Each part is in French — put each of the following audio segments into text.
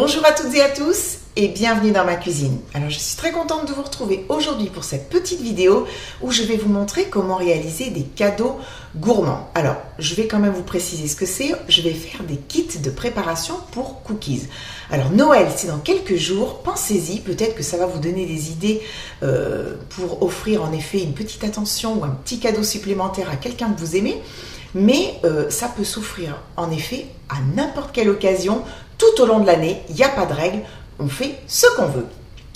Bonjour à toutes et à tous et bienvenue dans ma cuisine. Alors je suis très contente de vous retrouver aujourd'hui pour cette petite vidéo où je vais vous montrer comment réaliser des cadeaux gourmands. Alors je vais quand même vous préciser ce que c'est. Je vais faire des kits de préparation pour cookies. Alors Noël c'est dans quelques jours, pensez-y, peut-être que ça va vous donner des idées pour offrir en effet une petite attention ou un petit cadeau supplémentaire à quelqu'un que vous aimez. Mais ça peut s'offrir en effet à n'importe quelle occasion, tout au long de l'année, il n'y a pas de règle, on fait ce qu'on veut.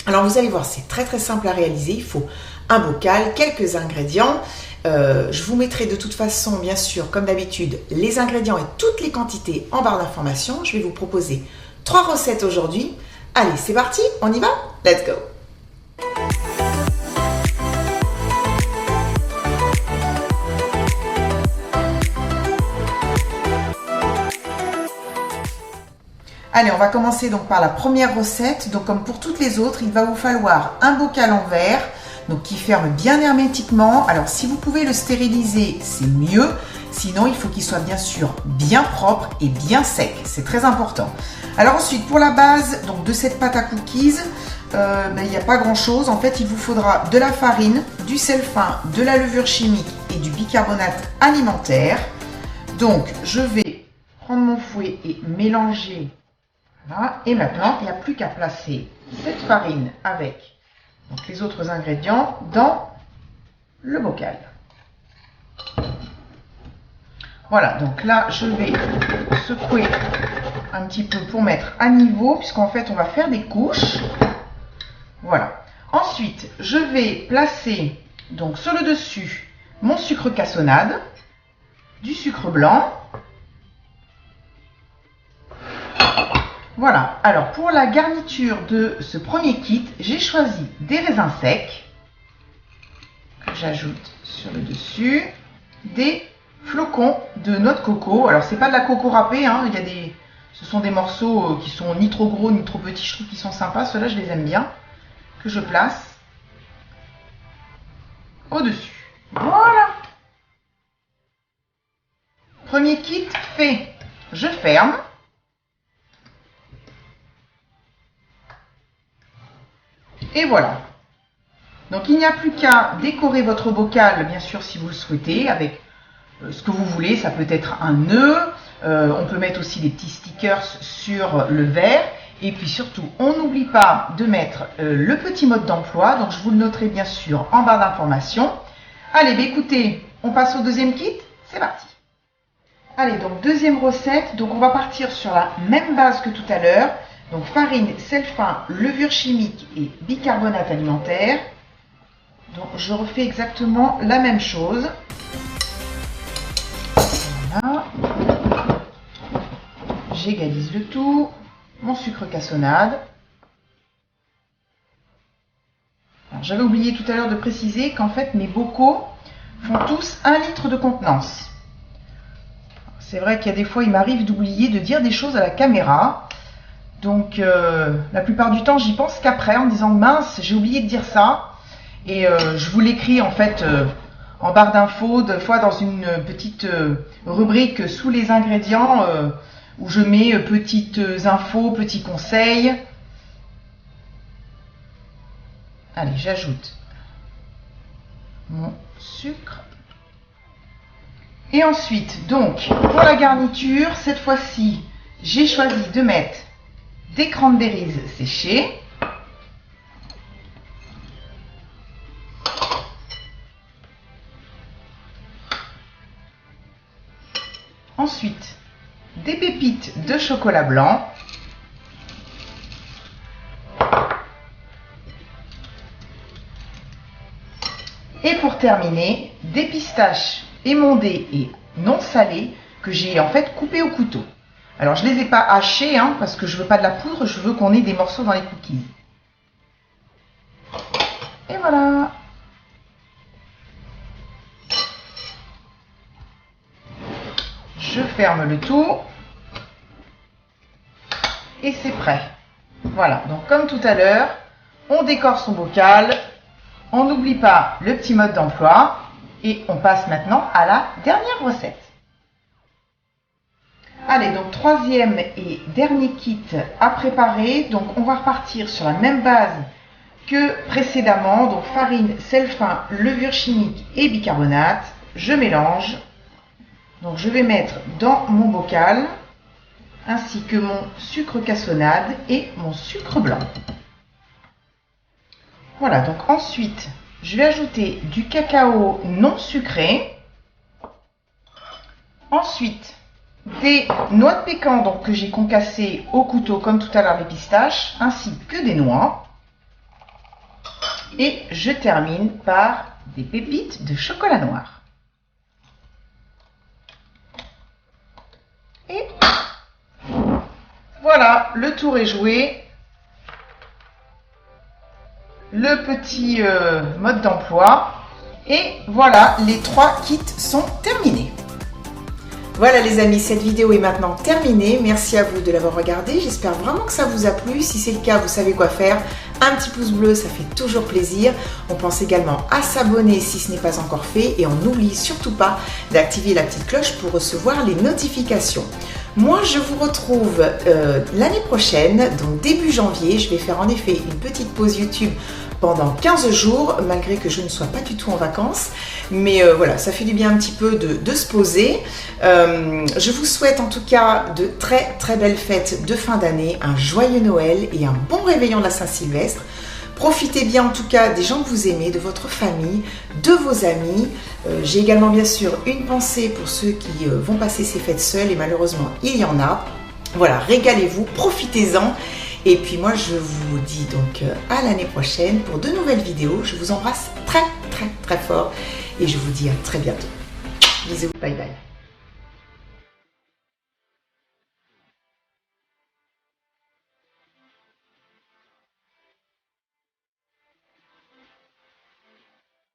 Alors vous allez voir, c'est très très simple à réaliser, il faut un bocal, quelques ingrédients. Je vous mettrai de toute façon, bien sûr, comme d'habitude, les ingrédients et toutes les quantités en barre d'informations. Je vais vous proposer 3 recettes aujourd'hui. Allez, c'est parti, on y va? Let's go! Allez, on va commencer donc par la première recette. Donc comme pour toutes les autres, il va vous falloir un bocal en verre, donc qui ferme bien hermétiquement. Alors si vous pouvez le stériliser, c'est mieux. Sinon, il faut qu'il soit bien sûr bien propre et bien sec. C'est très important. Alors ensuite, pour la base donc de cette pâte à cookies, il n'y a pas grand chose. En fait, il vous faudra de la farine, du sel fin, de la levure chimique et du bicarbonate alimentaire. Donc je vais prendre mon fouet et mélanger. Voilà. Et maintenant, il n'y a plus qu'à placer cette farine avec donc, les autres ingrédients dans le bocal. Voilà, donc là, je vais secouer un petit peu pour mettre à niveau, puisqu'en fait, on va faire des couches. Voilà. Ensuite, je vais placer donc sur le dessus mon sucre cassonade, du sucre blanc. Voilà, alors pour la garniture de ce premier kit, j'ai choisi des raisins secs que j'ajoute sur le dessus, des flocons de noix de coco. Alors c'est pas de la coco râpée, hein, ce sont des morceaux qui sont ni trop gros ni trop petits, je trouve qu'ils sont sympas, ceux-là je les aime bien, que je place au-dessus. Voilà. Premier kit fait, je ferme. Et voilà. Donc il n'y a plus qu'à décorer votre bocal, bien sûr si vous le souhaitez, avec ce que vous voulez. Ça peut être un nœud, on peut mettre aussi des petits stickers sur le verre. Et puis surtout, on n'oublie pas de mettre le petit mode d'emploi. Donc je vous le noterai bien sûr en barre d'informations. Allez, écoutez, on passe au deuxième kit. C'est parti. Allez, donc deuxième recette. Donc on va partir sur la même base que tout à l'heure. Donc farine, sel fin, levure chimique et bicarbonate alimentaire. Donc je refais exactement la même chose. Voilà. J'égalise le tout. Mon sucre cassonade. J'avais oublié tout à l'heure de préciser qu'en fait mes bocaux font tous 1 litre de contenance. C'est vrai qu'il y a des fois il m'arrive d'oublier de dire des choses à la caméra. Donc la plupart du temps j'y pense qu'après en me disant mince j'ai oublié de dire ça et je vous l'écris en fait en barre d'infos, des fois dans une petite rubrique sous les ingrédients où je mets petites infos, petits conseils. Allez, j'ajoute mon sucre. Et ensuite donc pour la garniture, cette fois-ci j'ai choisi de mettre des cranberries séchées. Ensuite, des pépites de chocolat blanc. Et pour terminer, des pistaches émondées et non salées que j'ai en fait coupées au couteau. Alors, je ne les ai pas hachés, hein, parce que je ne veux pas de la poudre, je veux qu'on ait des morceaux dans les cookies. Et voilà. Je ferme le tout. Et c'est prêt. Voilà, donc comme tout à l'heure, on décore son bocal. On n'oublie pas le petit mode d'emploi. Et on passe maintenant à la dernière recette. Allez, donc troisième et dernier kit à préparer. Donc on va repartir sur la même base que précédemment. Donc farine, sel fin, levure chimique et bicarbonate. Je mélange. Donc je vais mettre dans mon bocal ainsi que mon sucre cassonade et mon sucre blanc. Voilà, donc ensuite je vais ajouter du cacao non sucré. Ensuite des noix de pécan donc, que j'ai concassées au couteau comme tout à l'heure les pistaches, ainsi que des noix. Et je termine par des pépites de chocolat noir. Et voilà, le tour est joué. Le petit mode d'emploi. Et voilà, les 3 kits sont terminés. Voilà les amis, cette vidéo est maintenant terminée. Merci à vous de l'avoir regardée. J'espère vraiment que ça vous a plu. Si c'est le cas, vous savez quoi faire. Un petit pouce bleu, ça fait toujours plaisir. On pense également à s'abonner si ce n'est pas encore fait. Et on n'oublie surtout pas d'activer la petite cloche pour recevoir les notifications. Moi, je vous retrouve l'année prochaine, donc début janvier. Je vais faire en effet une petite pause YouTube pendant 15 jours, malgré que je ne sois pas du tout en vacances. Mais voilà, ça fait du bien un petit peu de se poser. Je vous souhaite en tout cas de très très belles fêtes de fin d'année, un joyeux Noël et un bon réveillon de la Saint-Sylvestre. Profitez bien en tout cas des gens que vous aimez, de votre famille, de vos amis. J'ai également bien sûr une pensée pour ceux qui vont passer ces fêtes seuls et malheureusement il y en a. Voilà, régalez-vous, profitez-en. Et puis moi je vous dis donc à l'année prochaine pour de nouvelles vidéos. Je vous embrasse très très très fort et je vous dis à très bientôt. Bisous, bye bye.